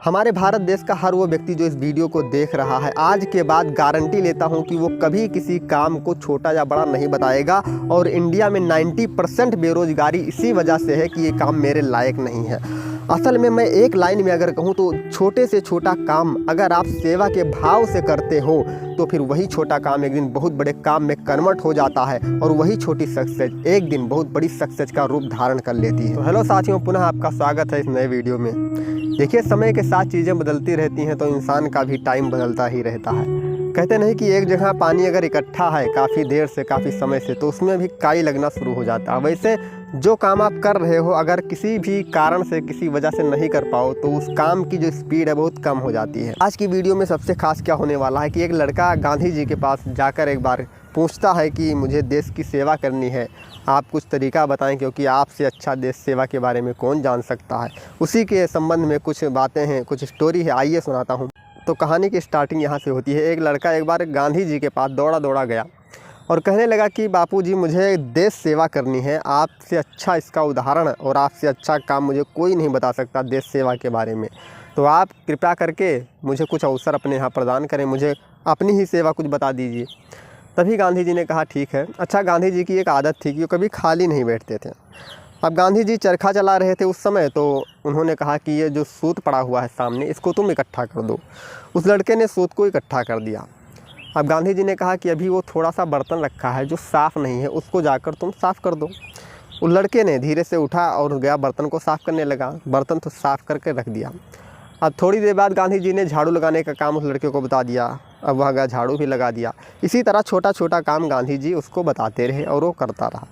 हमारे भारत देश का हर वो व्यक्ति जो इस वीडियो को देख रहा है, आज के बाद गारंटी लेता हूं कि वो कभी किसी काम को छोटा या बड़ा नहीं बताएगा। और इंडिया में 90% बेरोजगारी इसी वजह से है कि ये काम मेरे लायक नहीं है। असल में मैं एक लाइन में अगर कहूँ तो छोटे से छोटा काम अगर आप सेवा के भाव से करते हो तो फिर वही छोटा काम एक दिन बहुत बड़े काम में कन्वर्ट हो जाता है और वही छोटी सक्सेस एक दिन बहुत बड़ी सक्सेस का रूप धारण कर लेती है। तो हेलो साथियों, पुनः आपका स्वागत है इस नए वीडियो में। देखिए, समय के साथ चीज़ें बदलती रहती हैं तो इंसान का भी टाइम बदलता ही रहता है। कहते नहीं कि एक जगह पानी अगर इकट्ठा है काफ़ी देर से, काफ़ी समय से, तो उसमें भी काई लगना शुरू हो जाता है। वैसे जो काम आप कर रहे हो अगर किसी भी कारण से, किसी वजह से नहीं कर पाओ तो उस काम की जो स्पीड है बहुत कम हो जाती है। आज की वीडियो में सबसे खास क्या होने वाला है कि एक लड़का गांधी जी के पास जाकर एक बार पूछता है कि मुझे देश की सेवा करनी है, आप कुछ तरीका बताएं, क्योंकि आपसे अच्छा देश सेवा के बारे में कौन जान सकता है। उसी के संबंध में कुछ बातें हैं, कुछ स्टोरी है, आइए सुनाता हूँ। तो कहानी की स्टार्टिंग यहाँ से होती है। एक लड़का एक बार गांधी जी के पास दौड़ा दौड़ा गया और कहने लगा कि बापूजी, मुझे देश सेवा करनी है, आपसे अच्छा इसका उदाहरण और आपसे अच्छा काम मुझे कोई नहीं बता सकता देश सेवा के बारे में। तो आप कृपया करके मुझे कुछ अवसर अपने यहाँ प्रदान करें, मुझे अपनी ही सेवा कुछ बता दीजिए। तभी गांधी जी ने कहा ठीक है। अच्छा, गांधी जी की एक आदत थी कि वो कभी खाली नहीं बैठते थे। अब गांधी जी चरखा चला रहे थे उस समय, तो उन्होंने कहा कि ये जो सूत पड़ा हुआ है सामने, इसको तुम इकट्ठा कर दो। उस लड़के ने सूत को इकट्ठा कर दिया। अब गांधी जी ने कहा कि अभी वो थोड़ा सा बर्तन रखा है जो साफ़ नहीं है, उसको जाकर तुम साफ़ कर दो। उस लड़के ने धीरे से उठा और गया बर्तन को साफ़ करने लगा। बर्तन तो साफ़ करके रख दिया। अब थोड़ी देर बाद गांधी जी ने झाड़ू लगाने का काम उस लड़के को बता दिया। अब वह गया, झाड़ू भी लगा दिया। इसी तरह छोटा छोटा काम गांधी जी उसको बताते रहे और वो करता रहा।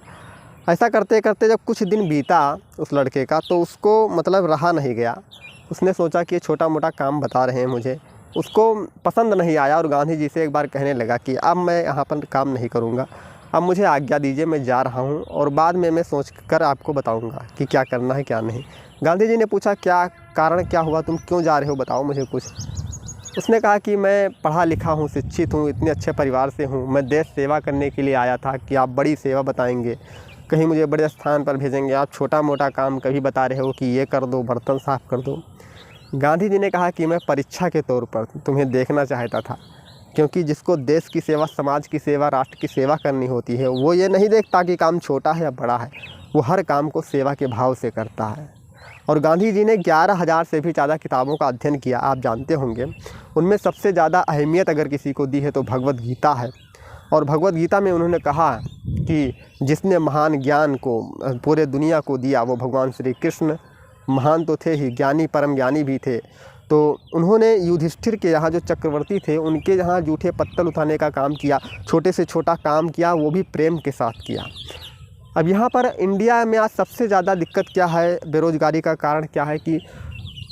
ऐसा करते करते जब कुछ दिन बीता उस लड़के का, तो उसको मतलब रहा नहीं गया। उसने सोचा कि ये छोटा मोटा काम बता रहे हैं मुझे, उसको पसंद नहीं आया और गांधी जी से एक बार कहने लगा कि अब मैं यहाँ पर काम नहीं करूँगा, अब मुझे आज्ञा दीजिए, मैं जा रहा हूँ और बाद में मैं सोच कर आपको बताऊँगा कि क्या करना है क्या नहीं। गांधी जी ने पूछा, क्या कारण क्या हुआ, तुम क्यों जा रहे हो, बताओ मुझे कुछ। उसने कहा कि मैं पढ़ा लिखा हूँ, शिक्षित हूँ, इतने अच्छे परिवार से हूँ, मैं देश सेवा करने के लिए आया था कि आप बड़ी सेवा बताएंगे, कहीं मुझे बड़े स्थान पर भेजेंगे, आप छोटा मोटा काम कभी बता रहे हो कि ये कर दो, बर्तन साफ़ कर दो। गांधी जी ने कहा कि मैं परीक्षा के तौर पर तुम्हें देखना चाहता था, क्योंकि जिसको देश की सेवा, समाज की सेवा, राष्ट्र की सेवा करनी होती है, वो ये नहीं देखता कि काम छोटा है या बड़ा है, वो हर काम को सेवा के भाव से करता है। और गांधी जी ने 11,000 से भी ज़्यादा किताबों का अध्ययन किया, आप जानते होंगे। उनमें सबसे ज़्यादा अहमियत अगर किसी को दी है तो भगवद गीता है। और भगवद गीता में उन्होंने कहा कि जिसने महान ज्ञान को पूरे दुनिया को दिया वो भगवान श्री कृष्ण महान तो थे ही, ज्ञानी परम ज्ञानी भी थे। तो उन्होंने युधिष्ठिर के यहाँ जो चक्रवर्ती थे उनके यहाँ जूठे पत्तल उठाने का काम किया, छोटे से छोटा काम किया, वो भी प्रेम के साथ किया। अब यहाँ पर इंडिया में आज सबसे ज़्यादा दिक्कत क्या है, बेरोज़गारी का कारण क्या है कि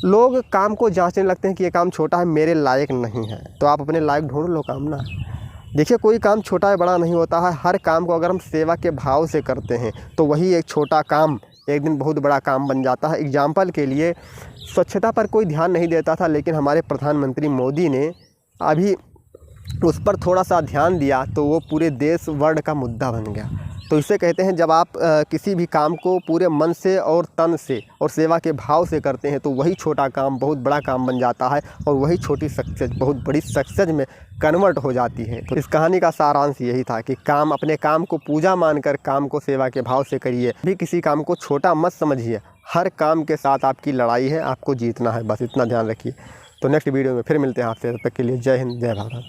लोग काम को जांचने लगते हैं कि ये काम छोटा है, मेरे लायक नहीं है। तो आप अपने लायक ढूंढ लो काम ना। देखिए, कोई काम छोटा या बड़ा नहीं होता है, हर काम को अगर हम सेवा के भाव से करते हैं तो वही एक छोटा काम एक दिन बहुत बड़ा काम बन जाता है। एग्जाम्पल के लिए, स्वच्छता पर कोई ध्यान नहीं देता था, लेकिन हमारे प्रधानमंत्री मोदी ने अभी उस पर थोड़ा सा ध्यान दिया तो वो पूरे देश वर्ल्ड का मुद्दा बन गया। तो इसे कहते हैं, जब आप किसी भी काम को पूरे मन से और तन से और सेवा के भाव से करते हैं तो वही छोटा काम बहुत बड़ा काम बन जाता है और वही छोटी सक्सेस बहुत बड़ी सक्सेस में कन्वर्ट हो जाती है। तो इस कहानी का सारांश यही था कि काम, अपने काम को पूजा मानकर काम को सेवा के भाव से करिए, भी किसी काम को छोटा मत समझिए। हर काम के साथ आपकी लड़ाई है, आपको जीतना है, बस इतना ध्यान रखिए। तो नेक्स्ट वीडियो में फिर मिलते हैं आपसे, तब तक के लिए जय हिंद, जय भारत।